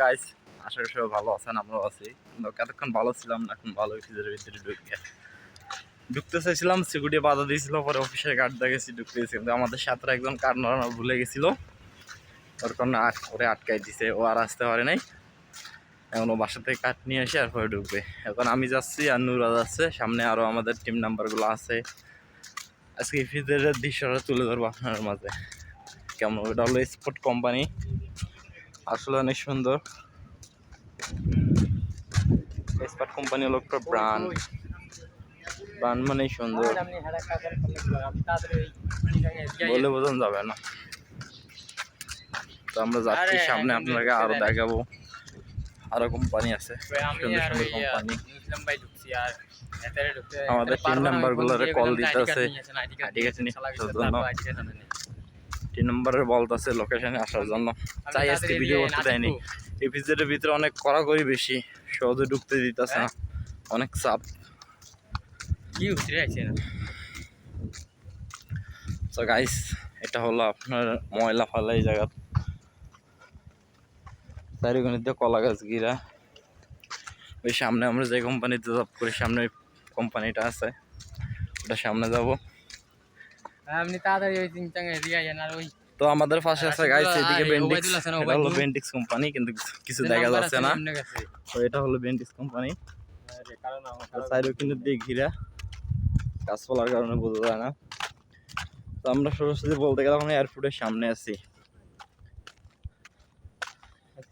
Guys, আশা করি সবাই ভালো আছেন, আমরাও আছি। এতক্ষণ ভালো ছিলাম না, এখন ভালো ভিতরে ঢুকতে চাইছিলাম, সিকিউরিটি বাধা দিয়েছিল। পরে অফিসের গার্ড দেখেছি ঢুকতে গেছি, কিন্তু আমাদের সাথে একজন কার নড়ানো ভুলে গেছিল, ওর কারণে ওরে আটকাই দিছে, ও আর আসতে পারে নাই। এখন ও বাসা থেকে কাঠ নিয়ে এসে আর পরে ঢুকবে। এখন আমি যাচ্ছি আর নুরা যাচ্ছে, সামনে আরো আমাদের টিম নাম্বারগুলো আছে। আজকে ভিতরের দৃশ্যটা তুলে ধরবো আপনার মাঝে। কেমন, ওটা হলো স্পোর্ট কোম্পানি, আসলে অনেক সুন্দর। স্পোর্ট কোম্পানি হলো একটা ব্র্যান্ড মানেই সুন্দর, বলে বোঝানো যাবে না। তো আমরা যাচ্ছি সামনে, আপনাকে আরো দেখাবো। আরো কোম্পানি আছে, সুন্দর সুন্দর কোম্পানি। আমাদের টিম নাম্বার গুলোরে কল দিতেছে, টিম নাম্বারের বলতেছে লোকেশনে আসার জন্য। চাই আজকে ভিডিও করতে দেয়নি, এই ভিডিওর ভিতরে অনেক কড়াকড়ি বেশি, সহজে ঢুকতে দিতেছে না, অনেক চাপ। তো গাইস, এটা হলো আপনার ময়লা ফালা এই জায়গা, চারিগণিতে কলা গাছ ঘিরা। ওই সামনে আমরা যে কোম্পানিতে জব করি, সামনে কোম্পানিটা আছে, ওটা সামনে যাব। তো আমাদের পাশে আছে গাইস, এদিকে বেন্ডিক্স, এটা হলো বেন্ডিক্স কোম্পানি, কিন্তু কিছু দেখা যাচ্ছে না। তো এটা হলো বেন্ডিক্স কোম্পানি, চারিগণিত দিয়ে ঘিরা, গাছপালার কারণে বোঝা যায় না। তো আমরা সরাসরি বলতে গেলে আমরা এয়ারপোর্টের সামনে আছি।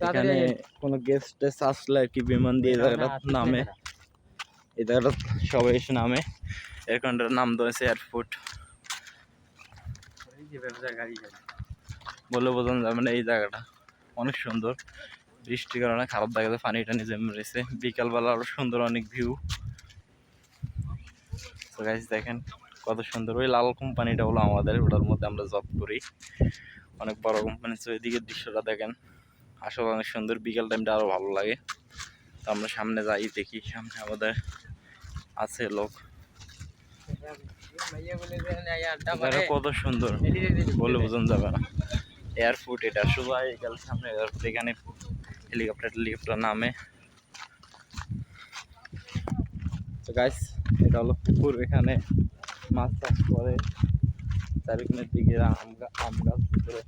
এখানে কোনো গেস্ট টেস্ট আসলে আর কি বিমান দিয়ে এই জায়গাটা নামে, এই জায়গাটা সবাই এসে নামে। এখানটার নাম দিয়েছে এয়ারপোর্ট, বলে বোঝানো যাবে না। এই জায়গাটা অনেক সুন্দর, বৃষ্টির কারণে খারাপ দেখা যায়, পানিটা নিজে মেরেছে। বিকালবেলা আরো সুন্দর অনেক ভিউ। তো গাইস দেখেন কত সুন্দর। ওই লাল কোম্পানিটা হলো আমাদের, ওটার মধ্যে আমরা জব করি, অনেক বড় কোম্পানি। তো এদিকের দৃশ্যটা দেখেন, আসলে অনেক সুন্দর। বিকেল টাইমটা আরো ভালো লাগে। তো আমরা সামনে যাই, দেখি সামনে আমাদের আছে লোক, কত সুন্দর বলে বোঝানো যাবে না। এয়ারপোর্ট এটা, শুধু সামনে এয়ারপোর্ট, এখানে হেলিকপ্টার নামে। তো গাইস, এটা হলো পুকুর, এখানে মাছ চাষ করে, চারিখানের দিকে আম গাছ ভিতরে।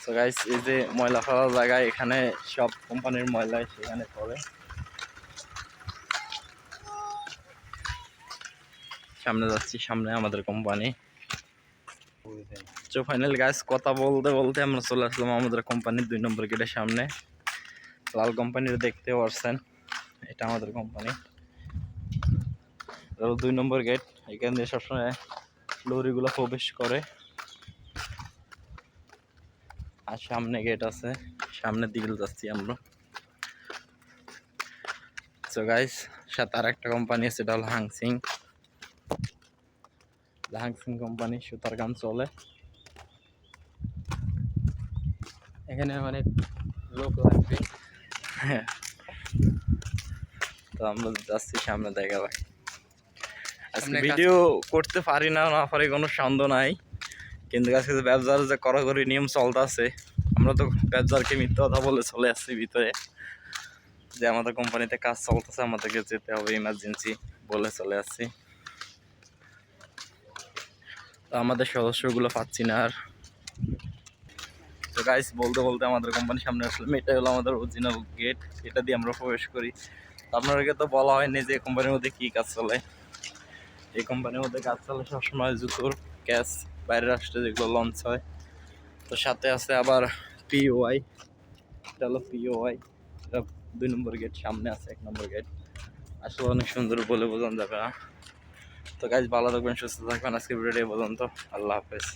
তো গাইস, এই যে ময়লা ফেলার জায়গায়, এখানে সব কোম্পানির ময়লা সেখানে পড়ে। সামনে যাচ্ছি, সামনে আমাদের কোম্পানি। তো ফাইনাল গাইস, কথা বলতে বলতে আমরা চলে আসলাম আমাদের কোম্পানির 2 নম্বর গেটের সামনে। লাল কোম্পানির দেখতে পাচ্ছেন, এটা আমাদের কোম্পানি, 2 নম্বর গেট। এখান দিয়ে সবসময় লরিগুলো প্রবেশ করে। আর সামনে গেট আছে, সামনের দিকে যাচ্ছি আমরা। তো গাইস, সাথে আর একটা কোম্পানি আছে, এটা হলো হাংসিং কোম্পানি, সুতার কাম চলে এখানে, অনেক লোক লাগবে। তো আমরা যাচ্ছি সামনে, দেখা ভাই। আজকে ভিডিও করতে পারি না পারি কোনো সন্দেহ নাই, কিন্তু আজকে ব্যবসার যে কড়াকড়ি নিয়ম চলতেছে, আমরা তো ব্যবসারকে মিথ্যা কথা বলে চলে আসছি ভিতরে, যে আমাদের কোম্পানিতে কাজ চলতেছে, আমাদেরকে যেতে হবে ইমার্জেন্সি বলে চলে আসছি। তো আমাদের সদস্যগুলো পাচ্ছি না আর। তো গাইস, বলতে বলতে আমাদের কোম্পানির সামনে আসলাম, এটাই হলো আমাদের অরিজিনাল গেট, এটা দিয়ে আমরা প্রবেশ করি। আপনাদেরকে তো বলা হয়নি যে কোম্পানির মধ্যে কী কাজ চলে। এই কোম্পানির মধ্যে কাজ চলে সবসময় জুতোর ক্যাশ, বাইরের রাষ্ট্রে যেগুলো লঞ্চ হয়। তো সাথে আছে আবার পিওআই, এটা হলো পিওআই, এটা 2 নম্বর গেট, সামনে আছে 1 নম্বর গেট। আসলে অনেক সুন্দর, বলে বোঝানো যাবে না। তো গাইস, ভালো থাকবেন, সুস্থ থাকবেন। আজকে ভিডিওটা এই পর্যন্ত, আল্লাহ হাফেজ।